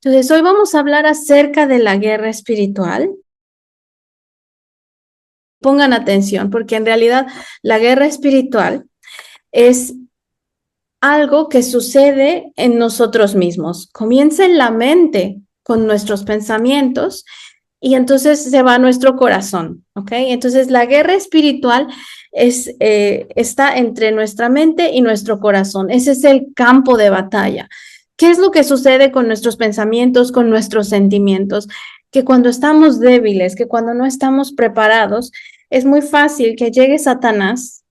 Entonces, hoy vamos a hablar acerca de la guerra espiritual. Pongan atención, porque en realidad la guerra espiritual es algo que sucede en nosotros mismos. Comienza en la mente con nuestros pensamientos y entonces se va a nuestro corazón, ¿ok? Entonces la guerra espiritual está entre nuestra mente y nuestro corazón. Ese es el campo de batalla. ¿Qué es lo que sucede con nuestros pensamientos, con nuestros sentimientos? Que cuando estamos débiles, que cuando no estamos preparados, es muy fácil que llegue Satanás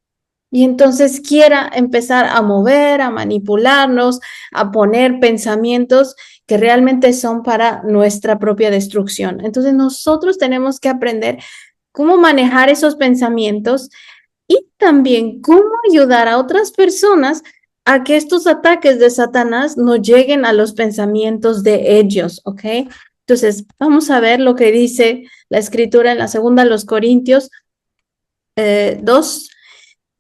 y entonces quiera empezar a mover, a manipularnos, a poner pensamientos que realmente son para nuestra propia destrucción. Entonces nosotros tenemos que aprender cómo manejar esos pensamientos y también cómo ayudar a otras personas a que estos ataques de Satanás no lleguen a los pensamientos de ellos, ¿ok? Entonces, vamos a ver lo que dice la escritura en la segunda de los Corintios 2,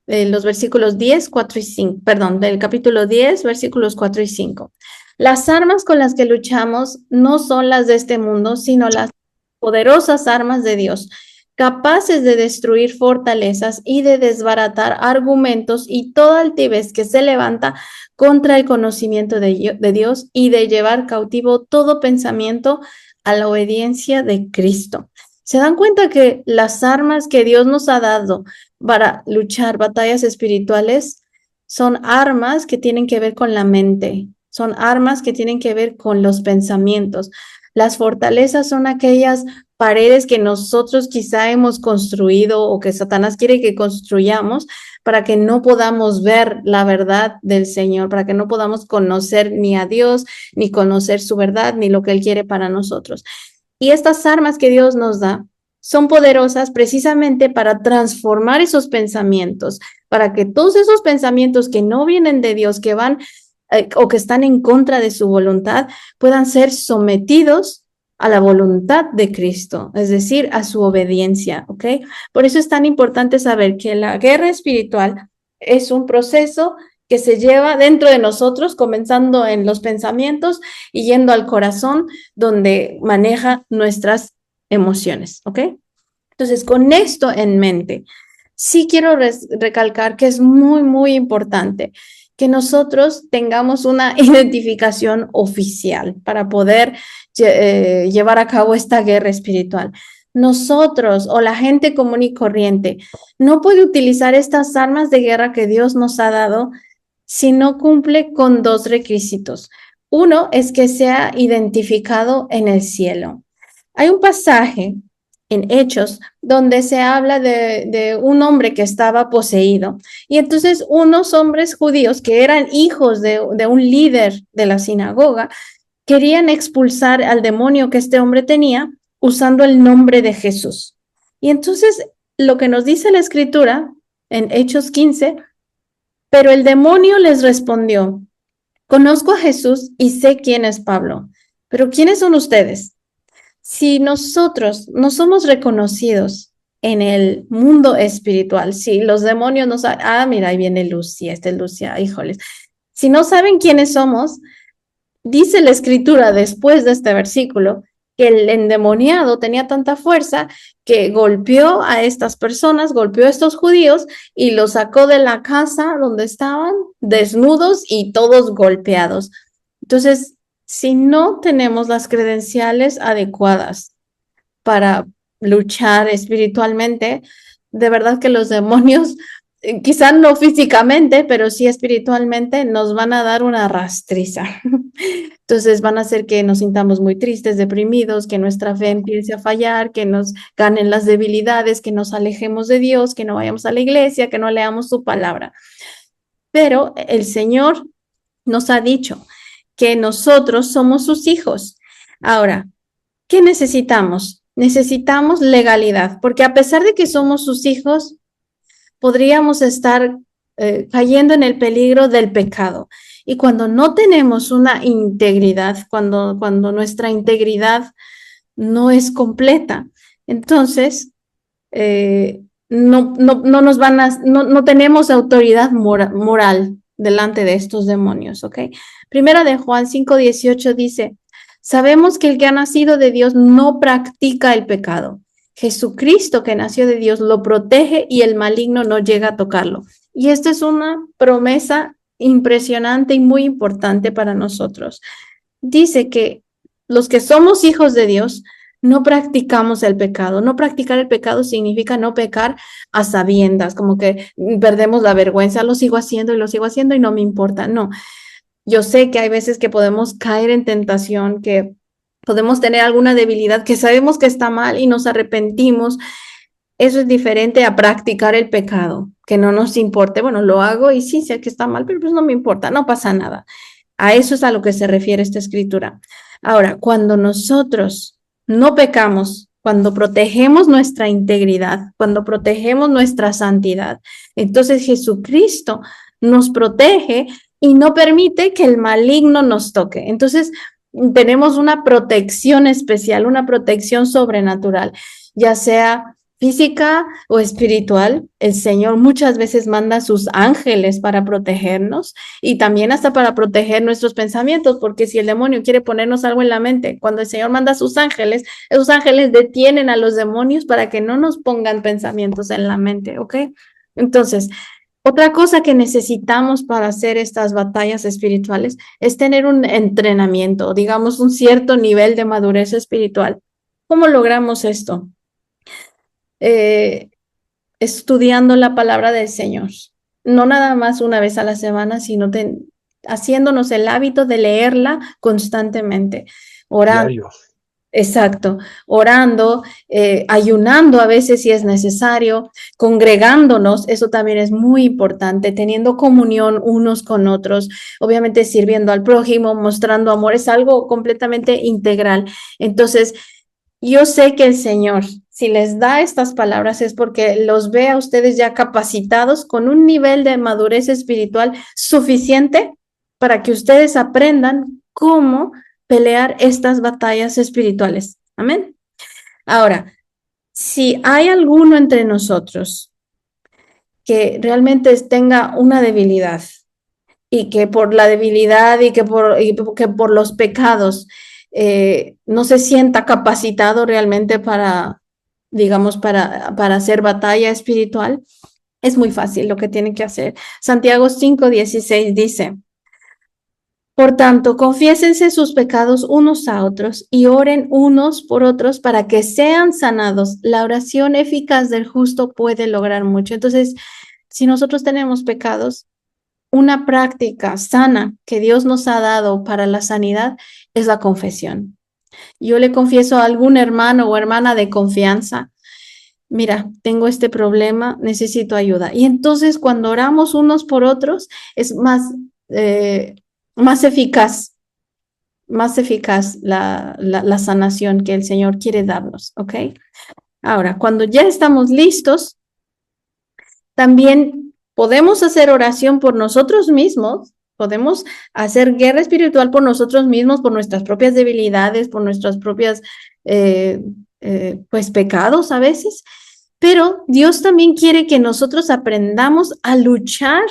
los versículos 10, 4 y 5, perdón, del capítulo 10, versículos 4 y 5. Las armas con las que luchamos no son las de este mundo, sino las poderosas armas de Dios, capaces de destruir fortalezas y de desbaratar argumentos y toda altivez que se levanta contra el conocimiento de Dios y de llevar cautivo todo pensamiento a la obediencia de Cristo. ¿Se dan cuenta que las armas que Dios nos ha dado para luchar batallas espirituales son armas que tienen que ver con la mente, son armas que tienen que ver con los pensamientos? Las fortalezas son aquellas paredes que nosotros quizá hemos construido o que Satanás quiere que construyamos para que no podamos ver la verdad del Señor, para que no podamos conocer ni a Dios, ni conocer su verdad, ni lo que Él quiere para nosotros. Y estas armas que Dios nos da son poderosas precisamente para transformar esos pensamientos, para que todos esos pensamientos que no vienen de Dios, que van o que están en contra de su voluntad, puedan ser sometidos a la voluntad de Cristo, es decir, a su obediencia, ¿ok? Por eso es tan importante saber que la guerra espiritual es un proceso que se lleva dentro de nosotros, comenzando en los pensamientos y yendo al corazón, donde maneja nuestras emociones, ¿ok? Entonces, con esto en mente, sí quiero recalcar que es muy, muy importante que nosotros tengamos una identificación oficial para poder llevar a cabo esta guerra espiritual. Nosotros o la gente común y corriente no puede utilizar estas armas de guerra que Dios nos ha dado si no cumple con dos requisitos. Uno es que sea identificado en el cielo. Hay un pasaje en Hechos donde se habla de un hombre que estaba poseído. Y entonces unos hombres judíos que eran hijos de un líder de la sinagoga querían expulsar al demonio que este hombre tenía usando el nombre de Jesús. Y entonces lo que nos dice la escritura en Hechos 15, pero el demonio les respondió: conozco a Jesús y sé quién es Pablo, pero ¿quiénes son ustedes? Si nosotros no somos reconocidos en el mundo espiritual, si los demonios nos... mira, ahí viene Lucia, esta es Lucia, híjoles. Si no saben quiénes somos, dice la escritura después de este versículo que el endemoniado tenía tanta fuerza que golpeó a estas personas, golpeó a estos judíos y los sacó de la casa donde estaban desnudos y todos golpeados. Entonces, si no tenemos las credenciales adecuadas para luchar espiritualmente, de verdad que los demonios, quizás no físicamente, pero sí espiritualmente, nos van a dar una rastriza. Entonces van a hacer que nos sintamos muy tristes, deprimidos, que nuestra fe empiece a fallar, que nos ganen las debilidades, que nos alejemos de Dios, que no vayamos a la iglesia, que no leamos su palabra. Pero el Señor nos ha dicho que nosotros somos sus hijos. Ahora, ¿qué necesitamos? Necesitamos legalidad, porque a pesar de que somos sus hijos, podríamos estar cayendo en el peligro del pecado. Y cuando no tenemos una integridad, cuando nuestra integridad no es completa, entonces no tenemos autoridad moral delante de estos demonios, ¿ok? Primera de Juan 5:18 dice: Sabemos que el que ha nacido de Dios no practica el pecado. Jesucristo, que nació de Dios, lo protege y el maligno no llega a tocarlo. Y esta es una promesa impresionante y muy importante para nosotros. Dice que los que somos hijos de Dios no practicamos el pecado. No practicar el pecado significa no pecar a sabiendas, como que perdemos la vergüenza, lo sigo haciendo y no me importa. No, yo sé que hay veces que podemos caer en tentación, que podemos tener alguna debilidad, que sabemos que está mal y nos arrepentimos. Eso es diferente a practicar el pecado, que no nos importe. Bueno, lo hago y sí, sé que está mal, pero pues no me importa, no pasa nada. A eso es a lo que se refiere esta escritura. Ahora, cuando nosotros no pecamos, cuando protegemos nuestra integridad, cuando protegemos nuestra santidad, entonces Jesucristo nos protege y no permite que el maligno nos toque. Entonces, tenemos una protección especial, una protección sobrenatural, ya sea física o espiritual. El Señor muchas veces manda sus ángeles para protegernos y también hasta para proteger nuestros pensamientos, porque si el demonio quiere ponernos algo en la mente, cuando el Señor manda a sus ángeles, esos ángeles detienen a los demonios para que no nos pongan pensamientos en la mente, ¿ok? Entonces, otra cosa que necesitamos para hacer estas batallas espirituales es tener un entrenamiento, digamos, un cierto nivel de madurez espiritual. ¿Cómo logramos esto? Estudiando la palabra del Señor. No nada más una vez a la semana, sino haciéndonos el hábito de leerla constantemente, orando. Diario. Exacto, orando, ayunando a veces si es necesario, congregándonos, eso también es muy importante, teniendo comunión unos con otros, obviamente sirviendo al prójimo, mostrando amor, es algo completamente integral. Entonces, yo sé que el Señor, si les da estas palabras, es porque los ve a ustedes ya capacitados con un nivel de madurez espiritual suficiente para que ustedes aprendan cómo pelear estas batallas espirituales. Amén. Ahora, si hay alguno entre nosotros que realmente tenga una debilidad y que por la debilidad y que por los pecados no se sienta capacitado realmente para, digamos, para hacer batalla espiritual, es muy fácil lo que tiene que hacer. Santiago 5:16 dice: por tanto, confiésense sus pecados unos a otros y oren unos por otros para que sean sanados. La oración eficaz del justo puede lograr mucho. Entonces, si nosotros tenemos pecados, una práctica sana que Dios nos ha dado para la sanidad es la confesión. Yo le confieso a algún hermano o hermana de confianza: mira, tengo este problema, necesito ayuda. Y entonces cuando oramos unos por otros es más eficaz, la sanación que el Señor quiere darnos, ¿ok? Ahora, cuando ya estamos listos, también podemos hacer oración por nosotros mismos, podemos hacer guerra espiritual por nosotros mismos, por nuestras propias debilidades, por nuestras propias, pues, pecados a veces, pero Dios también quiere que nosotros aprendamos a luchar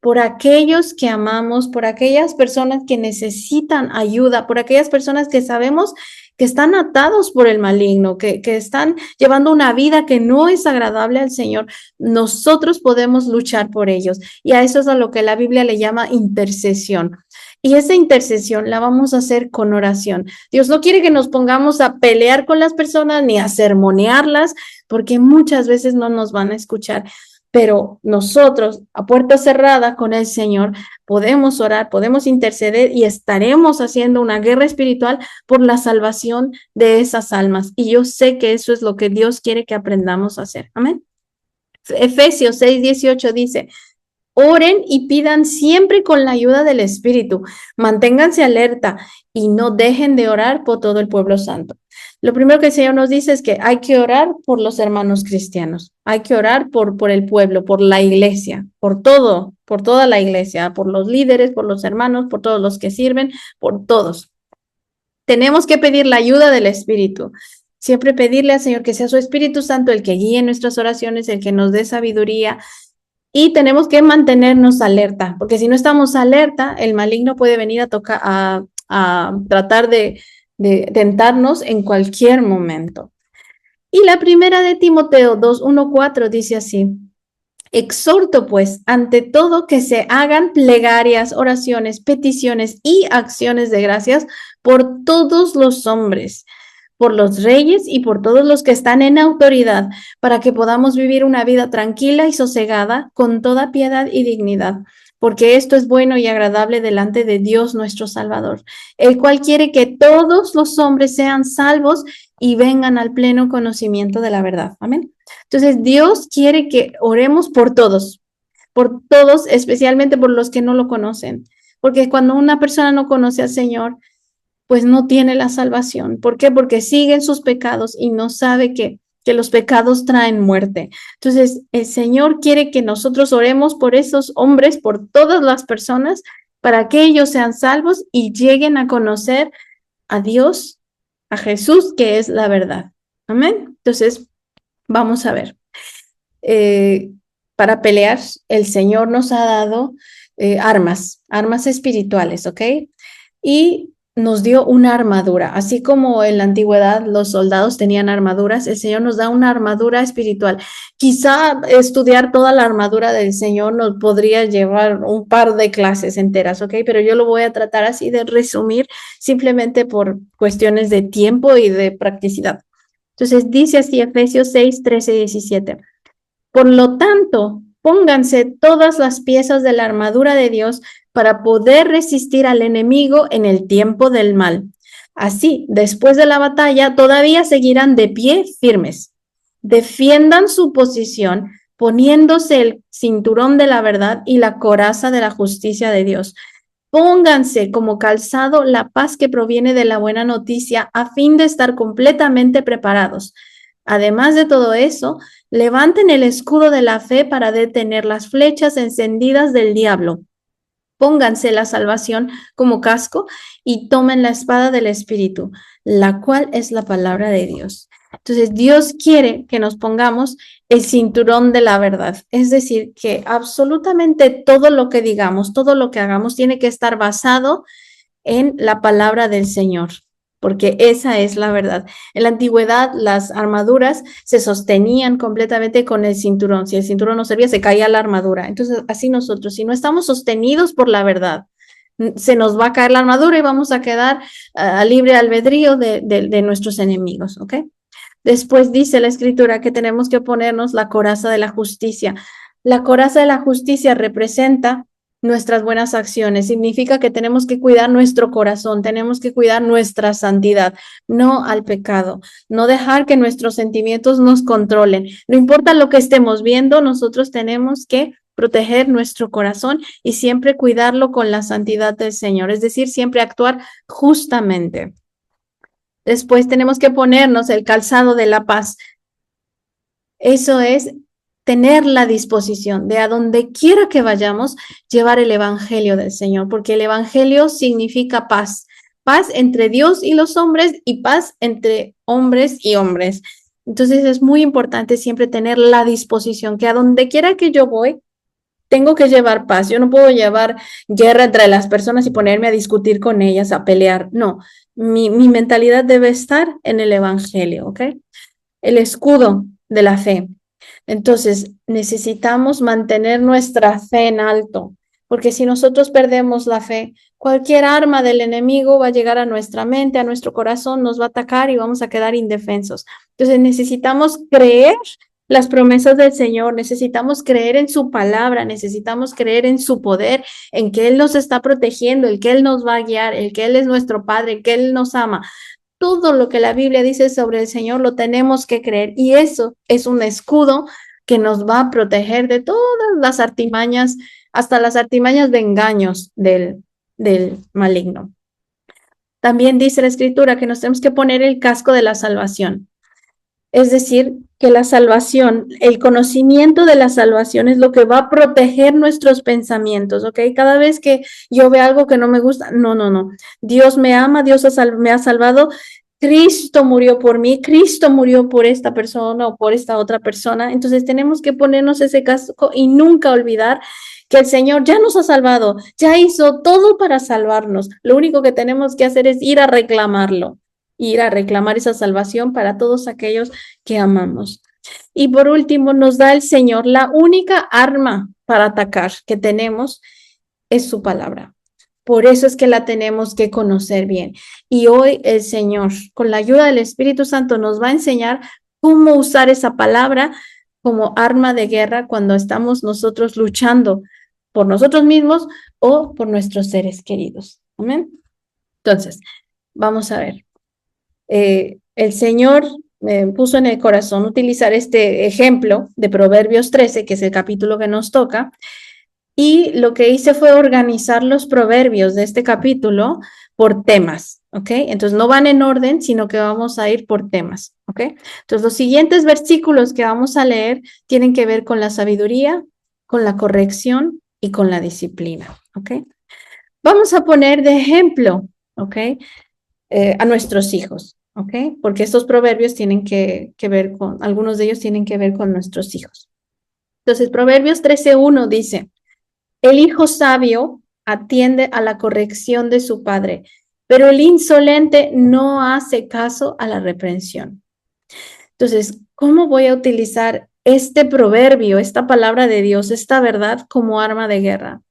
por aquellos que amamos, por aquellas personas que necesitan ayuda, por aquellas personas que sabemos que están atados por el maligno, que están llevando una vida que no es agradable al Señor. Nosotros podemos luchar por ellos. Y a eso es a lo que la Biblia le llama intercesión. Y esa intercesión la vamos a hacer con oración. Dios no quiere que nos pongamos a pelear con las personas ni a sermonearlas, porque muchas veces no nos van a escuchar. Pero nosotros, a puerta cerrada con el Señor, podemos orar, podemos interceder y estaremos haciendo una guerra espiritual por la salvación de esas almas. Y yo sé que eso es lo que Dios quiere que aprendamos a hacer. Amén. Efesios 6:18 dice: oren y pidan siempre con la ayuda del Espíritu. Manténganse alerta y no dejen de orar por todo el pueblo santo. Lo primero que el Señor nos dice es que hay que orar por los hermanos cristianos. Hay que orar por el pueblo, por la iglesia, por todo, por toda la iglesia, por los líderes, por los hermanos, por todos los que sirven, por todos. Tenemos que pedir la ayuda del Espíritu. Siempre pedirle al Señor que sea su Espíritu Santo el que guíe nuestras oraciones, el que nos dé sabiduría. Y tenemos que mantenernos alerta, porque si no estamos alerta, el maligno puede venir a tratar de tentarnos en cualquier momento. Y la primera de Timoteo 2:1-4 dice así: exhorto pues ante todo que se hagan plegarias, oraciones, peticiones y acciones de gracias por todos los hombres, por los reyes y por todos los que están en autoridad, para que podamos vivir una vida tranquila y sosegada con toda piedad y dignidad, porque esto es bueno y agradable delante de Dios nuestro Salvador, el cual quiere que todos los hombres sean salvos y vengan al pleno conocimiento de la verdad. Amén. Entonces, Dios quiere que oremos por todos, especialmente por los que no lo conocen, porque cuando una persona no conoce al Señor, pues no tiene la salvación. ¿Por qué? Porque sigue en sus pecados y no sabe que los pecados traen muerte. Entonces, el Señor quiere que nosotros oremos por esos hombres, por todas las personas, para que ellos sean salvos y lleguen a conocer a Dios, a Jesús, que es la verdad. Amén. Entonces, vamos a ver. Para pelear, el Señor nos ha dado armas espirituales, ¿ok? Y nos dio una armadura, así como en la antigüedad los soldados tenían armaduras, el Señor nos da una armadura espiritual. Quizá estudiar toda la armadura del Señor nos podría llevar un par de clases enteras, ¿ok? Pero yo lo voy a tratar así de resumir simplemente por cuestiones de tiempo y de practicidad. Entonces dice así Efesios 6:13-17. Por lo tanto, pónganse todas las piezas de la armadura de Dios para poder resistir al enemigo en el tiempo del mal. Así, después de la batalla, todavía seguirán de pie firmes. Defiendan su posición poniéndose el cinturón de la verdad y la coraza de la justicia de Dios. Pónganse como calzado la paz que proviene de la buena noticia a fin de estar completamente preparados. Además de todo eso, levanten el escudo de la fe para detener las flechas encendidas del diablo. Pónganse la salvación como casco y tomen la espada del Espíritu, la cual es la palabra de Dios. Entonces, Dios quiere que nos pongamos el cinturón de la verdad. Es decir, que absolutamente todo lo que digamos, todo lo que hagamos tiene que estar basado en la palabra del Señor, porque esa es la verdad. En la antigüedad, las armaduras se sostenían completamente con el cinturón. Si el cinturón no servía, se caía la armadura. Entonces, así nosotros, si no estamos sostenidos por la verdad, se nos va a caer la armadura y vamos a quedar a libre albedrío de nuestros enemigos, ¿ok? Después dice la Escritura que tenemos que ponernos la coraza de la justicia. La coraza de la justicia representa nuestras buenas acciones. Significa que tenemos que cuidar nuestro corazón, tenemos que cuidar nuestra santidad, no al pecado, no dejar que nuestros sentimientos nos controlen. No importa lo que estemos viendo, nosotros tenemos que proteger nuestro corazón y siempre cuidarlo con la santidad del Señor, es decir, siempre actuar justamente. Después tenemos que ponernos el calzado de la paz. Eso es tener la disposición de a donde quiera que vayamos, llevar el evangelio del Señor, porque el evangelio significa paz, paz entre Dios y los hombres y paz entre hombres y hombres. Entonces es muy importante siempre tener la disposición que a donde quiera que yo voy, tengo que llevar paz. Yo no puedo llevar guerra entre las personas y ponerme a discutir con ellas, a pelear. No, mi mentalidad debe estar en el evangelio, ¿ok? El escudo de la fe. Entonces, necesitamos mantener nuestra fe en alto, porque si nosotros perdemos la fe, cualquier arma del enemigo va a llegar a nuestra mente, a nuestro corazón, nos va a atacar y vamos a quedar indefensos. Entonces, necesitamos creer las promesas del Señor, necesitamos creer en su palabra, necesitamos creer en su poder, en que Él nos está protegiendo, el que Él nos va a guiar, el que Él es nuestro Padre, que Él nos ama. Todo lo que la Biblia dice sobre el Señor lo tenemos que creer y eso es un escudo que nos va a proteger de todas las artimañas, hasta las artimañas de engaños del maligno. También dice la Escritura que nos tenemos que poner el casco de la salvación. Es decir, que la salvación, el conocimiento de la salvación es lo que va a proteger nuestros pensamientos, ¿ok? Cada vez que yo veo algo que no me gusta, no. Dios me ama, Dios me ha salvado, Cristo murió por mí, Cristo murió por esta persona o por esta otra persona. Entonces tenemos que ponernos ese casco y nunca olvidar que el Señor ya nos ha salvado, ya hizo todo para salvarnos. Lo único que tenemos que hacer es ir a reclamarlo. ir a reclamar esa salvación para todos aquellos que amamos. Y por último, nos da el Señor la única arma para atacar que tenemos es su palabra. Por eso es que la tenemos que conocer bien. Y hoy el Señor, con la ayuda del Espíritu Santo, nos va a enseñar cómo usar esa palabra como arma de guerra cuando estamos nosotros luchando por nosotros mismos o por nuestros seres queridos. Amén. Entonces, vamos a ver. El Señor me puso en el corazón utilizar este ejemplo de Proverbios 13, que es el capítulo que nos toca, y lo que hice fue organizar los proverbios de este capítulo por temas, ¿ok? Entonces no van en orden, sino que vamos a ir por temas, ¿ok? Entonces los siguientes versículos que vamos a leer tienen que ver con la sabiduría, con la corrección y con la disciplina, ¿ok? Vamos a poner de ejemplo, ¿ok? A nuestros hijos, ¿ok? Porque estos proverbios tienen que ver con, algunos de ellos tienen que ver con nuestros hijos. Entonces, Proverbios 13:1 dice, el hijo sabio atiende a la corrección de su padre, pero el insolente no hace caso a la reprensión. Entonces, ¿cómo voy a utilizar este proverbio, esta palabra de Dios, esta verdad como arma de guerra?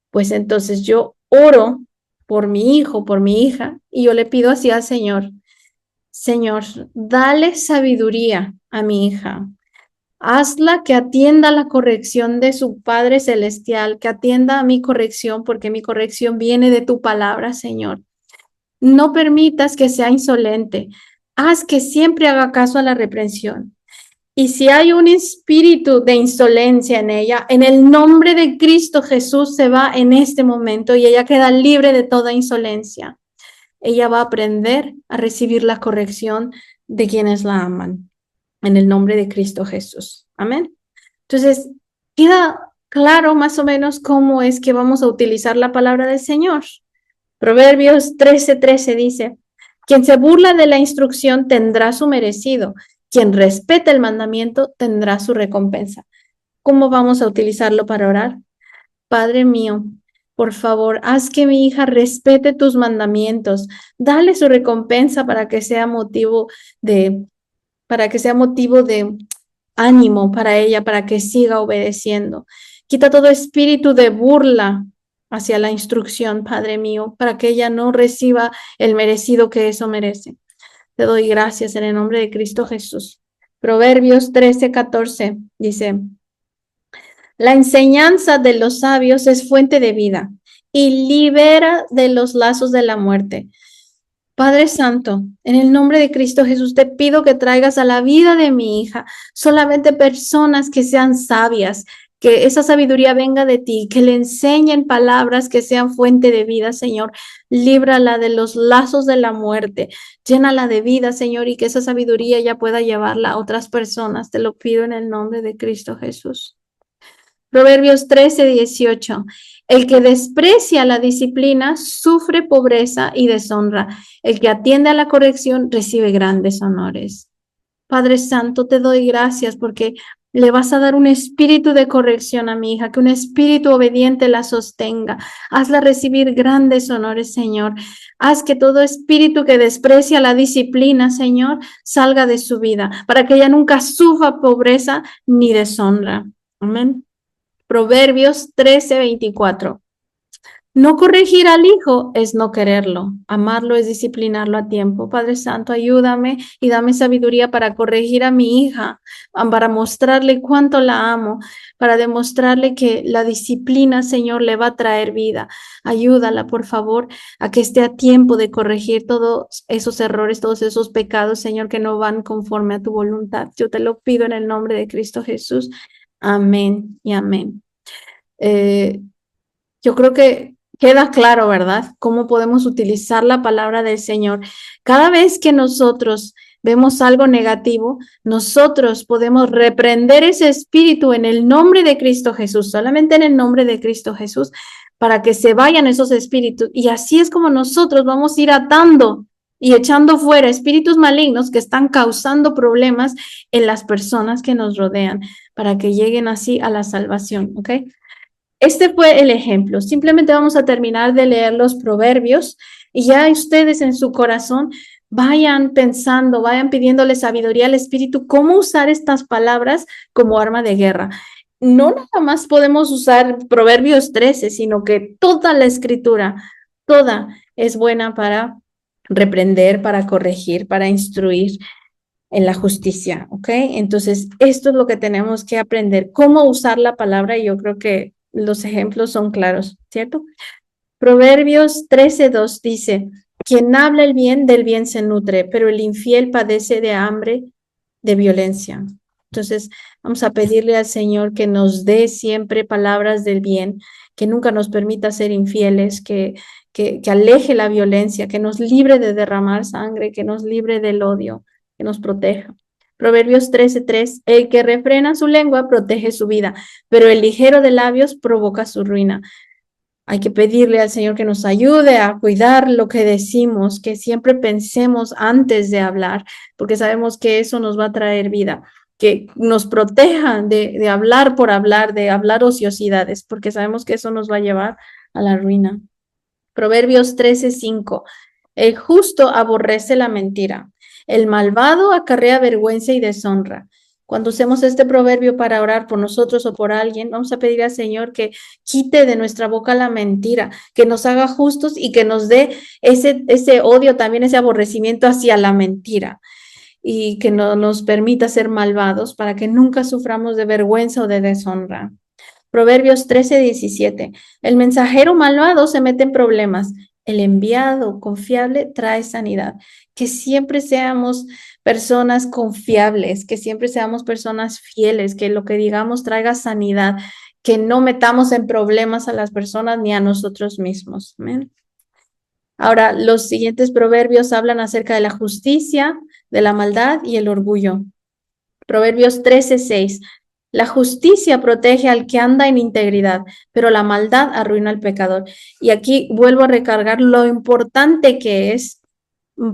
Pues entonces yo oro por mi hijo, por mi hija, y yo le pido así al Señor, Señor, dale sabiduría a mi hija. Hazla que atienda la corrección de su Padre Celestial, que atienda a mi corrección, porque mi corrección viene de tu palabra, Señor. No permitas que sea insolente. Haz que siempre haga caso a la reprensión. Y si hay un espíritu de insolencia en ella, en el nombre de Cristo Jesús se va en este momento y ella queda libre de toda insolencia. Ella va a aprender a recibir la corrección de quienes la aman, en el nombre de Cristo Jesús. Amén. Entonces, queda claro más o menos cómo es que vamos a utilizar la palabra del Señor. Proverbios 13:13 dice, quien se burla de la instrucción tendrá su merecido, quien respeta el mandamiento tendrá su recompensa. ¿Cómo vamos a utilizarlo para orar? Padre mío, por favor, haz que mi hija respete tus mandamientos. Dale su recompensa para que sea motivo de ánimo para ella, para que siga obedeciendo. Quita todo espíritu de burla hacia la instrucción, Padre mío, para que ella no reciba el merecido que eso merece. Te doy gracias en el nombre de Cristo Jesús. Proverbios 13:14 dice, la enseñanza de los sabios es fuente de vida y libera de los lazos de la muerte. Padre Santo, en el nombre de Cristo Jesús, te pido que traigas a la vida de mi hija solamente personas que sean sabias, que esa sabiduría venga de ti, que le enseñen palabras que sean fuente de vida, Señor. Líbrala de los lazos de la muerte, llénala de vida, Señor, y que esa sabiduría ya pueda llevarla a otras personas. Te lo pido en el nombre de Cristo Jesús. Proverbios 13:18. El que desprecia la disciplina sufre pobreza y deshonra. El que atiende a la corrección recibe grandes honores. Padre Santo, te doy gracias porque le vas a dar un espíritu de corrección a mi hija, que un espíritu obediente la sostenga. Hazla recibir grandes honores, Señor. Haz que todo espíritu que desprecia la disciplina, Señor, salga de su vida, para que ella nunca sufra pobreza ni deshonra. Amén. Proverbios 13:24. No corregir al hijo es no quererlo. Amarlo es disciplinarlo a tiempo. Padre Santo, ayúdame y dame sabiduría para corregir a mi hija, para mostrarle cuánto la amo, para demostrarle que la disciplina, Señor, le va a traer vida. Ayúdala, por favor, a que esté a tiempo de corregir todos esos errores, todos esos pecados, Señor, que no van conforme a tu voluntad. Yo te lo pido en el nombre de Cristo Jesús. Amén y amén. Yo creo que queda claro, ¿verdad? Cómo podemos utilizar la palabra del Señor. Cada vez que nosotros vemos algo negativo, nosotros podemos reprender ese espíritu en el nombre de Cristo Jesús, solamente en el nombre de Cristo Jesús, para que se vayan esos espíritus. Y así es como nosotros vamos a ir atando y echando fuera espíritus malignos que están causando problemas en las personas que nos rodean, para que lleguen así a la salvación, ¿ok? Este fue el ejemplo. Simplemente vamos a terminar de leer los proverbios y ya ustedes en su corazón vayan pensando, vayan pidiéndole sabiduría al Espíritu, cómo usar estas palabras como arma de guerra. No nada más podemos usar Proverbios 13, sino que toda la escritura, toda es buena para reprender, para corregir, para instruir en la justicia, ¿ok? Entonces, esto es lo que tenemos que aprender, cómo usar la palabra, y yo creo que los ejemplos son claros, ¿cierto? Proverbios 13:2 dice, quien habla el bien, del bien se nutre, pero el infiel padece de hambre, de violencia. Entonces, vamos a pedirle al Señor que nos dé siempre palabras del bien, que nunca nos permita ser infieles, que aleje la violencia, que nos libre de derramar sangre, que nos libre del odio, que nos proteja. Proverbios 13:3, el que refrena su lengua protege su vida, pero el ligero de labios provoca su ruina. Hay que pedirle al Señor que nos ayude a cuidar lo que decimos, que siempre pensemos antes de hablar, porque sabemos que eso nos va a traer vida, que nos proteja de hablar por hablar, de hablar ociosidades, porque sabemos que eso nos va a llevar a la ruina. Proverbios 13:5. El justo aborrece la mentira. El malvado acarrea vergüenza y deshonra. Cuando usemos este proverbio para orar por nosotros o por alguien, vamos a pedir al Señor que quite de nuestra boca la mentira, que nos haga justos y que nos dé ese odio, también ese aborrecimiento hacia la mentira y que no nos permita ser malvados para que nunca suframos de vergüenza o de deshonra. Proverbios 13:17. El mensajero malvado se mete en problemas. El enviado confiable trae sanidad. Que siempre seamos personas confiables, que siempre seamos personas fieles, que lo que digamos traiga sanidad, que no metamos en problemas a las personas ni a nosotros mismos. Amén. Ahora, los siguientes proverbios hablan acerca de la justicia, de la maldad y el orgullo. Proverbios 13:6. La justicia protege al que anda en integridad, pero la maldad arruina al pecador. Y aquí vuelvo a recargar lo importante que es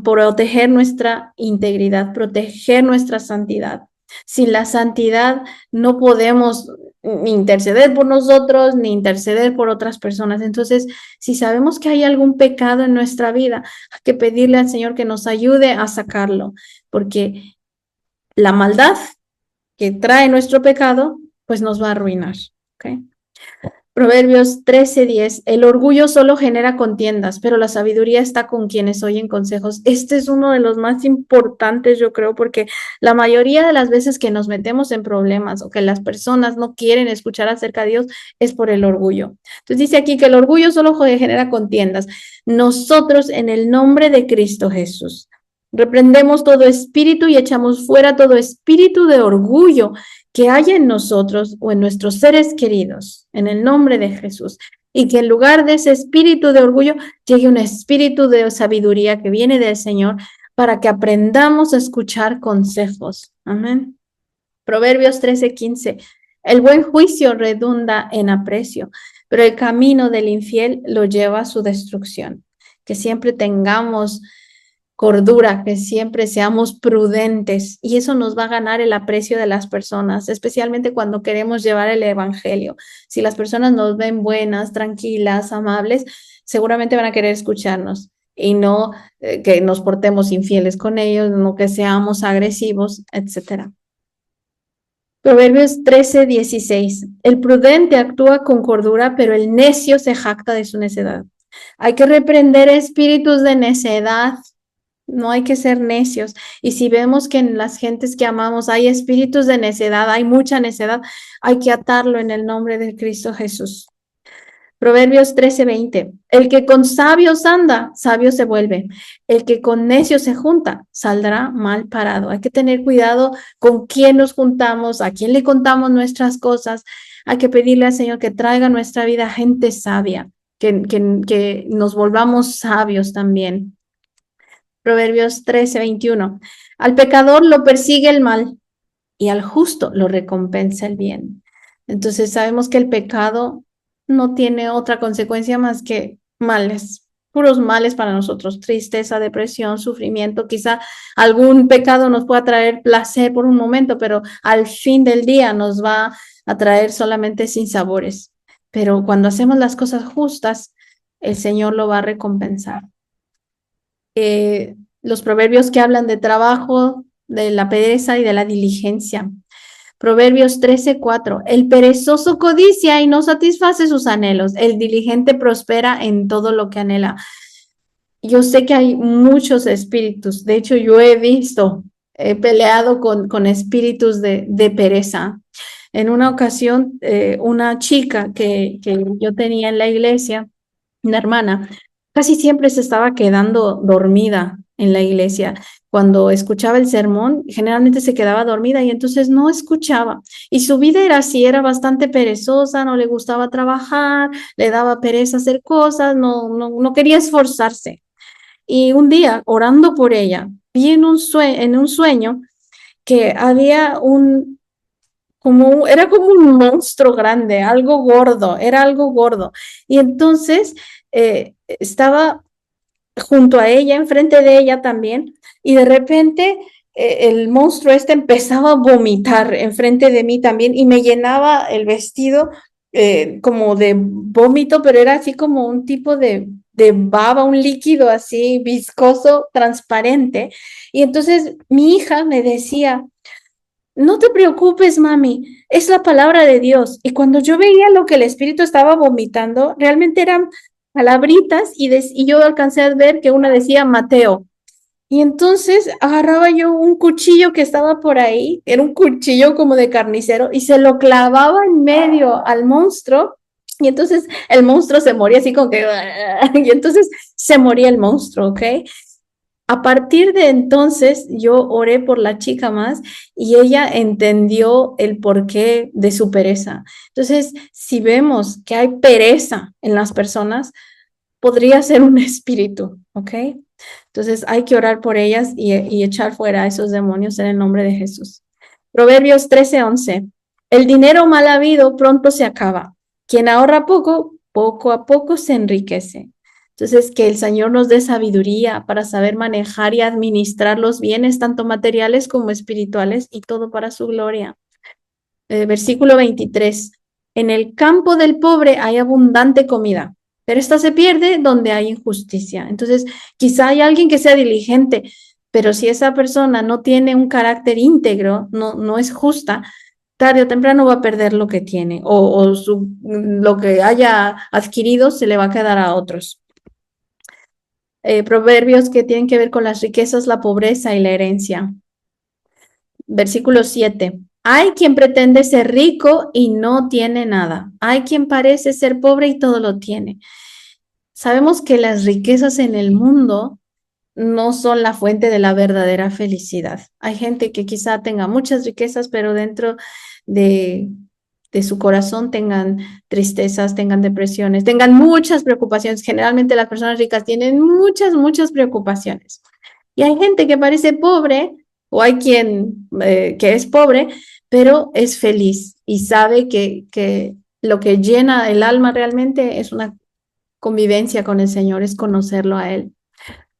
proteger nuestra integridad, proteger nuestra santidad. Sin la santidad no podemos ni interceder por nosotros, ni interceder por otras personas. Entonces, si sabemos que hay algún pecado en nuestra vida, hay que pedirle al Señor que nos ayude a sacarlo, porque la maldad que trae nuestro pecado, pues nos va a arruinar. ¿Okay? Proverbios 13:10, el orgullo solo genera contiendas, pero la sabiduría está con quienes oyen consejos. Este es uno de los más importantes, yo creo, porque la mayoría de las veces que nos metemos en problemas o que las personas no quieren escuchar acerca de Dios es por el orgullo. Entonces dice aquí que el orgullo solo genera contiendas. Nosotros en el nombre de Cristo Jesús reprendemos todo espíritu y echamos fuera todo espíritu de orgullo que haya en nosotros o en nuestros seres queridos, en el nombre de Jesús. Y que en lugar de ese espíritu de orgullo llegue un espíritu de sabiduría que viene del Señor para que aprendamos a escuchar consejos. Amén. Proverbios 13:15. El buen juicio redunda en aprecio, pero el camino del infiel lo lleva a su destrucción. Que siempre tengamos cordura, que siempre seamos prudentes y eso nos va a ganar el aprecio de las personas, especialmente cuando queremos llevar el evangelio. Si las personas nos ven buenas, tranquilas, amables, seguramente van a querer escucharnos y no que nos portemos infieles con ellos, no que seamos agresivos, etcétera. Proverbios 13:16. El prudente actúa con cordura, pero el necio se jacta de su necedad. Hay que reprender espíritus de necedad. No hay que ser necios. Y si vemos que en las gentes que amamos hay espíritus de necedad, hay mucha necedad, hay que atarlo en el nombre de Cristo Jesús. Proverbios 13:20. El que con sabios anda, sabio se vuelve. El que con necios se junta, saldrá mal parado. Hay que tener cuidado con quién nos juntamos, a quién le contamos nuestras cosas. Hay que pedirle al Señor que traiga a nuestra vida gente sabia, que nos volvamos sabios también. Proverbios 13:21. Al pecador lo persigue el mal y al justo lo recompensa el bien. Entonces sabemos que el pecado no tiene otra consecuencia más que males, puros males para nosotros, tristeza, depresión, sufrimiento. Quizá algún pecado nos pueda traer placer por un momento, pero al fin del día nos va a traer solamente sinsabores. Pero cuando hacemos las cosas justas, el Señor lo va a recompensar. los proverbios que hablan de trabajo, de la pereza y de la diligencia. Proverbios 13:4. El perezoso codicia y no satisface sus anhelos. El diligente prospera en todo lo que anhela. Yo sé que hay muchos espíritus. De hecho, yo he peleado con espíritus de pereza. En una ocasión, una chica que yo tenía en la iglesia, una hermana, casi siempre se estaba quedando dormida en la iglesia. Cuando escuchaba el sermón, generalmente se quedaba dormida y entonces no escuchaba. Y su vida era así, era bastante perezosa, no le gustaba trabajar, le daba pereza hacer cosas, no quería esforzarse. Y un día, orando por ella, vi en un sueño que había era como un monstruo grande, algo gordo, era algo gordo. Y entonces estaba junto a ella, enfrente de ella también, y de repente el monstruo este empezaba a vomitar enfrente de mí también y me llenaba el vestido como de vómito, pero era así como un tipo de baba, un líquido así viscoso, transparente. Y entonces mi hija me decía, no te preocupes, mami, es la palabra de Dios. Y cuando yo veía lo que el espíritu estaba vomitando, realmente eran palabritas y yo alcancé a ver que una decía Mateo. Y entonces agarraba yo un cuchillo que estaba por ahí, era un cuchillo como de carnicero, y se lo clavaba en medio al monstruo. Y entonces el monstruo se moría así como que, y entonces se moría el monstruo, ¿ok? A partir de entonces, yo oré por la chica más y ella entendió el porqué de su pereza. Entonces, si vemos que hay pereza en las personas, podría ser un espíritu, ¿ok? Entonces, hay que orar por ellas y echar fuera a esos demonios en el nombre de Jesús. Proverbios 13:11. El dinero mal habido pronto se acaba. Quien ahorra poco, poco a poco se enriquece. Entonces, que el Señor nos dé sabiduría para saber manejar y administrar los bienes, tanto materiales como espirituales, y todo para su gloria. Versículo 23. En el campo del pobre hay abundante comida, pero esta se pierde donde hay injusticia. Entonces, quizá hay alguien que sea diligente, pero si esa persona no tiene un carácter íntegro, no es justa, tarde o temprano va a perder lo que tiene o lo que haya adquirido se le va a quedar a otros. Proverbios que tienen que ver con las riquezas, la pobreza y la herencia. Versículo 7. Hay quien pretende ser rico y no tiene nada. Hay quien parece ser pobre y todo lo tiene. Sabemos que las riquezas en el mundo no son la fuente de la verdadera felicidad. Hay gente que quizá tenga muchas riquezas, pero dentro de, de su corazón tengan tristezas, tengan depresiones, tengan muchas preocupaciones. Generalmente las personas ricas tienen muchas preocupaciones. Y hay gente que parece pobre, o hay quien que es pobre, pero es feliz y sabe que lo que llena el alma realmente es una convivencia con el Señor, es conocerlo a Él.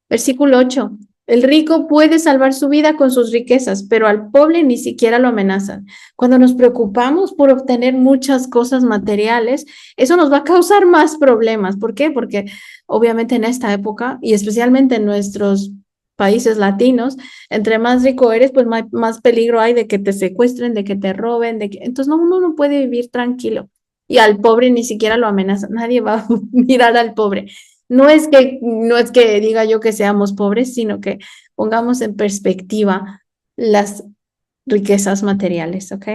Versículo 8. El rico puede salvar su vida con sus riquezas, pero al pobre ni siquiera lo amenazan. Cuando nos preocupamos por obtener muchas cosas materiales, eso nos va a causar más problemas. ¿Por qué? Porque obviamente en esta época, y especialmente en nuestros países latinos, entre más rico eres, pues más peligro hay de que te secuestren, de que te roben, entonces uno no puede vivir tranquilo. Y al pobre ni siquiera lo amenazan. Nadie va a mirar al pobre. No es que diga yo que seamos pobres, sino que pongamos en perspectiva las riquezas materiales, ¿ok?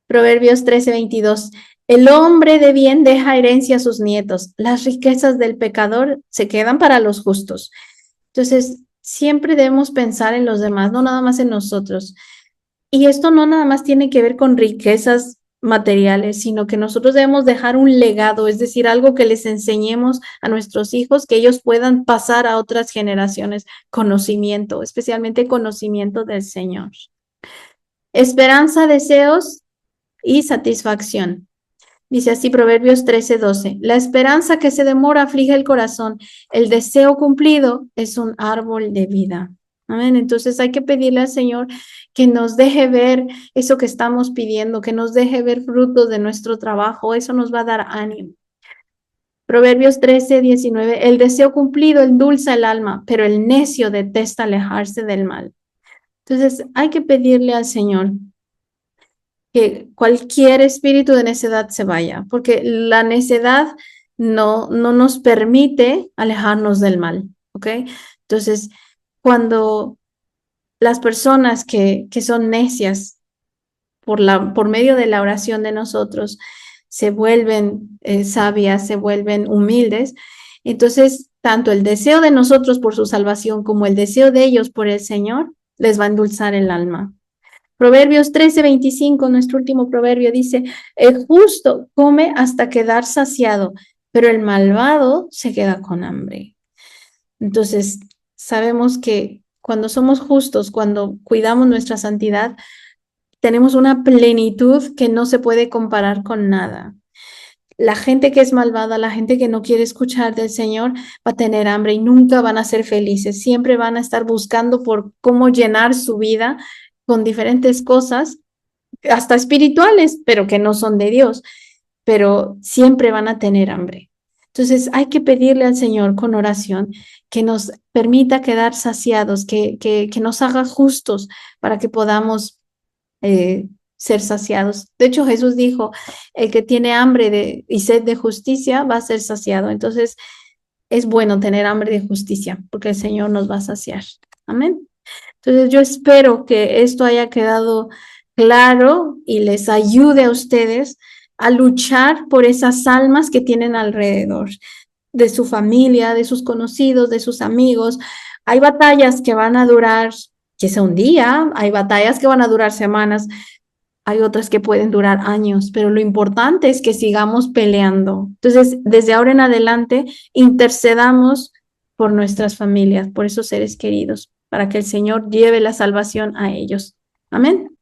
Proverbios 13:22. El hombre de bien deja herencia a sus nietos. Las riquezas del pecador se quedan para los justos. Entonces, siempre debemos pensar en los demás, no nada más en nosotros. Y esto no nada más tiene que ver con riquezas materiales, sino que nosotros debemos dejar un legado, es decir, algo que les enseñemos a nuestros hijos, que ellos puedan pasar a otras generaciones conocimiento, especialmente conocimiento del Señor. Esperanza, deseos y satisfacción. Dice así Proverbios 13:12. La esperanza que se demora aflige el corazón. El deseo cumplido es un árbol de vida. Amén. Entonces hay que pedirle al Señor que nos deje ver eso que estamos pidiendo, que nos deje ver frutos de nuestro trabajo. Eso nos va a dar ánimo. Proverbios 13:19, el deseo cumplido endulza el alma, pero el necio detesta alejarse del mal. Entonces hay que pedirle al Señor que cualquier espíritu de necedad se vaya, porque la necedad no nos permite alejarnos del mal, ¿ok? Entonces, cuando las personas que son necias por medio de la oración de nosotros se vuelven sabias, se vuelven humildes, entonces tanto el deseo de nosotros por su salvación como el deseo de ellos por el Señor les va a endulzar el alma. Proverbios 13:25, nuestro último proverbio dice, el justo come hasta quedar saciado, pero el malvado se queda con hambre. Entonces, sabemos que cuando somos justos, cuando cuidamos nuestra santidad, tenemos una plenitud que no se puede comparar con nada. La gente que es malvada, la gente que no quiere escuchar del Señor, va a tener hambre y nunca van a ser felices. Siempre van a estar buscando por cómo llenar su vida con diferentes cosas, hasta espirituales, pero que no son de Dios, pero siempre van a tener hambre. Entonces hay que pedirle al Señor con oración que nos permita quedar saciados, que nos haga justos para que podamos ser saciados. De hecho, Jesús dijo, el que tiene hambre y sed de justicia va a ser saciado. Entonces, es bueno tener hambre de justicia porque el Señor nos va a saciar. Amén. Entonces, yo espero que esto haya quedado claro y les ayude a ustedes a luchar por esas almas que tienen alrededor, de su familia, de sus conocidos, de sus amigos. Hay batallas que van a durar, quizá un día, hay batallas que van a durar semanas, hay otras que pueden durar años, pero lo importante es que sigamos peleando. Entonces, desde ahora en adelante, intercedamos por nuestras familias, por esos seres queridos, para que el Señor lleve la salvación a ellos. Amén.